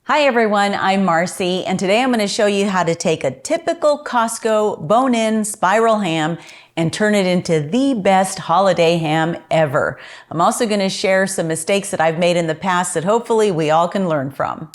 Hi everyone, I'm Marcy, and today I'm going to show you how to take a typical Costco bone-in spiral ham and turn it into the best holiday ham ever. I'm also going to share some mistakes that I've made in the past that hopefully we all can learn from.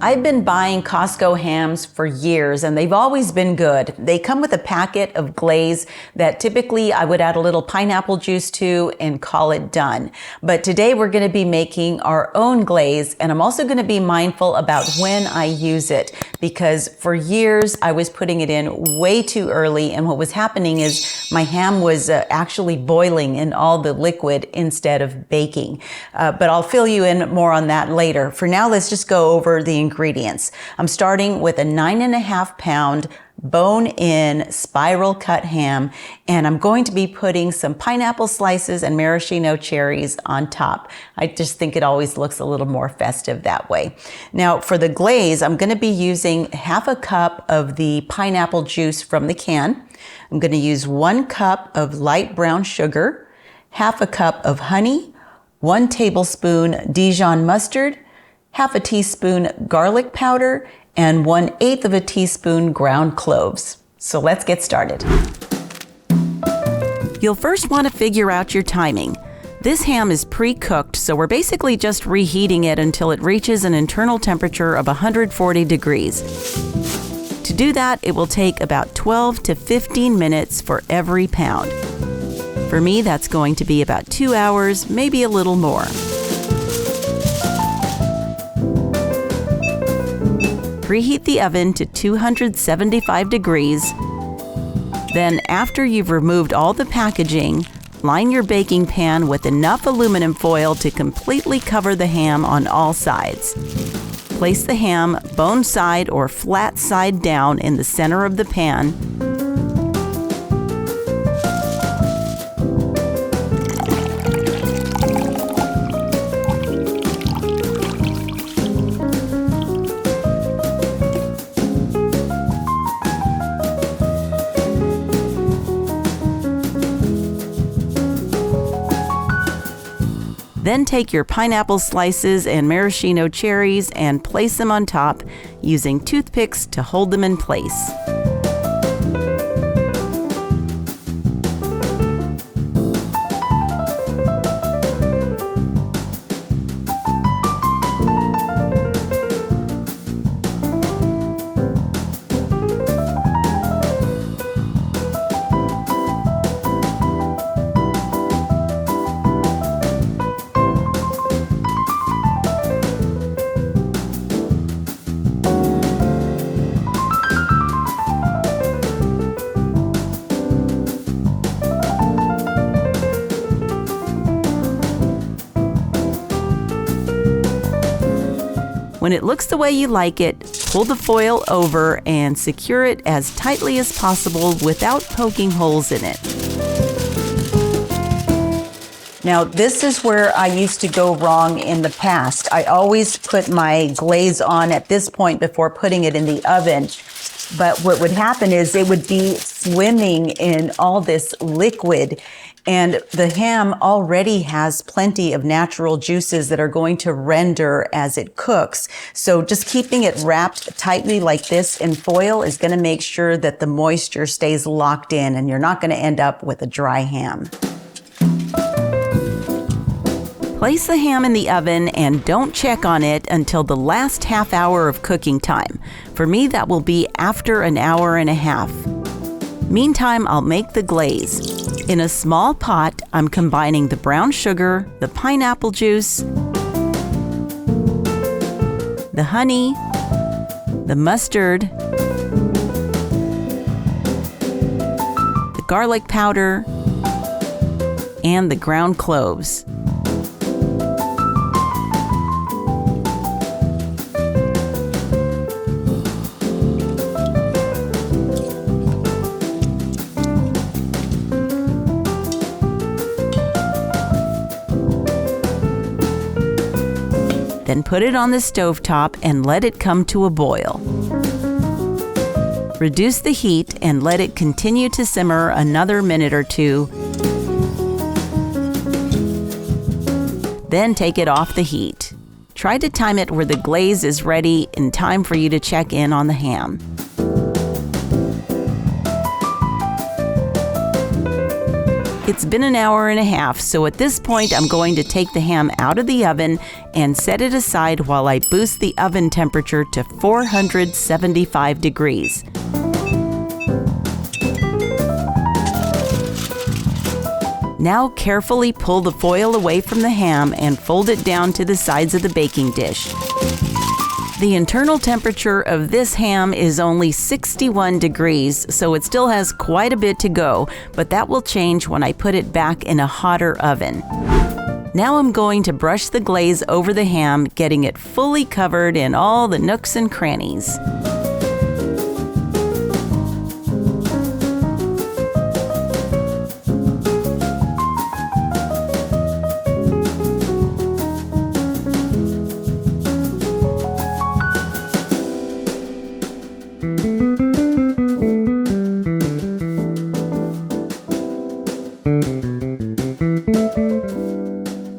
I've been buying Costco hams for years and they've always been good. They come with a packet of glaze that typically I would add a little pineapple juice to and call it done. But today we're going to be making our own glaze, and I'm also going to be mindful about when I use it, because for years I was putting it in way too early, and what was happening is my ham was actually boiling in all the liquid instead of baking. But I'll fill you in more on that later. For now, let's just go over the ingredients. I'm starting with a 9.5 pound bone-in spiral cut ham, and I'm going to be putting some pineapple slices and maraschino cherries on top. I just think it always looks a little more festive that way. Now for the glaze, I'm going to be using half a cup of the pineapple juice from the can. I'm going to use 1 cup of light brown sugar, half a cup of honey, 1 tablespoon Dijon mustard, half a teaspoon garlic powder, and 1/8 of a teaspoon ground cloves. So let's get started. You'll first want to figure out your timing. This ham is pre-cooked, so we're basically just reheating it until it reaches an internal temperature of 140 degrees. To do that, it will take about 12 to 15 minutes for every pound. For me, that's going to be about 2 hours, maybe a little more. Preheat the oven to 275 degrees. Then, after you've removed all the packaging, line your baking pan with enough aluminum foil to completely cover the ham on all sides. Place the ham bone side or flat side down in the center of the pan. Then take your pineapple slices and maraschino cherries and place them on top, using toothpicks to hold them in place. When it looks the way you like it, pull the foil over and secure it as tightly as possible without poking holes in it. Now, this is where I used to go wrong in the past. I always put my glaze on at this point before putting it in the oven. But what would happen is it would be swimming in all this liquid, and the ham already has plenty of natural juices that are going to render as it cooks. So just keeping it wrapped tightly like this in foil is going to make sure that the moisture stays locked in and you're not going to end up with a dry ham. Place the ham in the oven and don't check on it until the last half hour of cooking time. For me, that will be after an hour and a half. Meantime, I'll make the glaze. In a small pot, I'm combining the brown sugar, the pineapple juice, the honey, the mustard, the garlic powder, and the ground cloves. Then put it on the stovetop and let it come to a boil. Reduce the heat and let it continue to simmer another minute or two. Then take it off the heat. Try to time it where the glaze is ready in time for you to check in on the ham. It's been an hour and a half, so at this point I'm going to take the ham out of the oven and set it aside while I boost the oven temperature to 475 degrees. Now carefully pull the foil away from the ham and fold it down to the sides of the baking dish. The internal temperature of this ham is only 61 degrees, so it still has quite a bit to go, but that will change when I put it back in a hotter oven. Now I'm going to brush the glaze over the ham, getting it fully covered in all the nooks and crannies.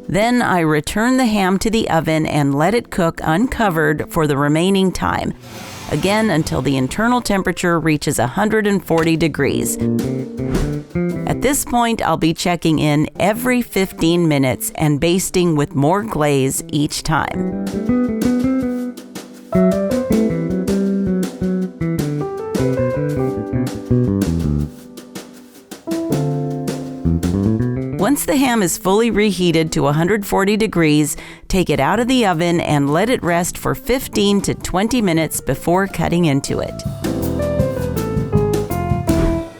Then I return the ham to the oven and let it cook uncovered for the remaining time, again until the internal temperature reaches 140 degrees. At this point, I'll be checking in every 15 minutes and basting with more glaze each time. Once the ham is fully reheated to 140 degrees, take it out of the oven and let it rest for 15 to 20 minutes before cutting into it.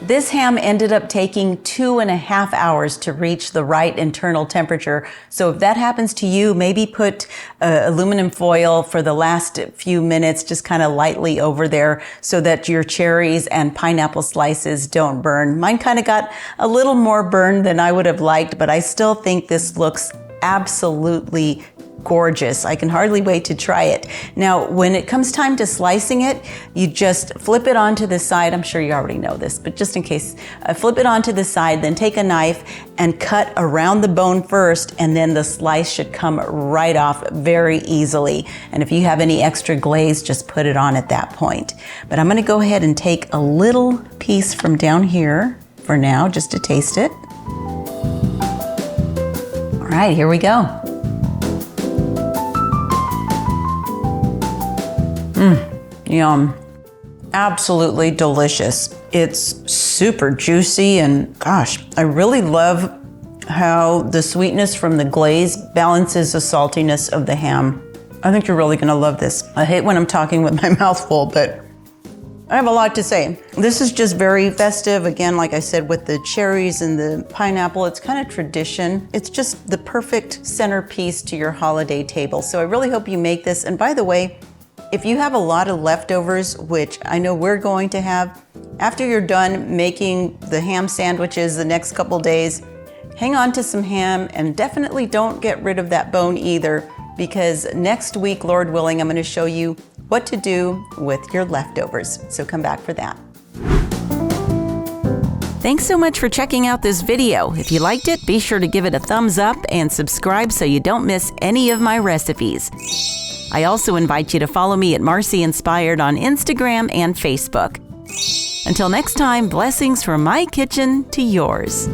This ham ended up taking 2.5 hours to reach the right internal temperature. So if that happens to you, maybe put aluminum foil for the last few minutes, just kind of lightly over there so that your cherries and pineapple slices don't burn. Mine kind of got a little more burned than I would have liked, but I still think this looks absolutely gorgeous. I can hardly wait to try it. Now, when it comes time to slicing it, you just flip it onto the side. I'm sure you already know this, but just in case, flip it onto the side, then take a knife and cut around the bone first, and then the slice should come right off very easily. And if you have any extra glaze, just put it on at that point. But I'm gonna go ahead and take a little piece from down here for now, just to taste it. All right, here we go. Yum. Absolutely delicious. It's super juicy, and gosh, I really love how the sweetness from the glaze balances the saltiness of the ham. I think you're really gonna love this. I hate when I'm talking with my mouth full, but I have a lot to say. This is just very festive. Again, like I said, with the cherries and the pineapple, it's kind of tradition. It's just the perfect centerpiece to your holiday table. So I really hope you make this. And by the way, if you have a lot of leftovers, which I know we're going to have, after you're done making the ham sandwiches the next couple days, hang on to some ham and definitely don't get rid of that bone either, because next week, Lord willing, I'm going to show you what to do with your leftovers. So come back for that. Thanks so much for checking out this video. If you liked it, be sure to give it a thumbs up and subscribe so you don't miss any of my recipes. I also invite you to follow me at Marcy Inspired on Instagram and Facebook. Until next time, blessings from my kitchen to yours.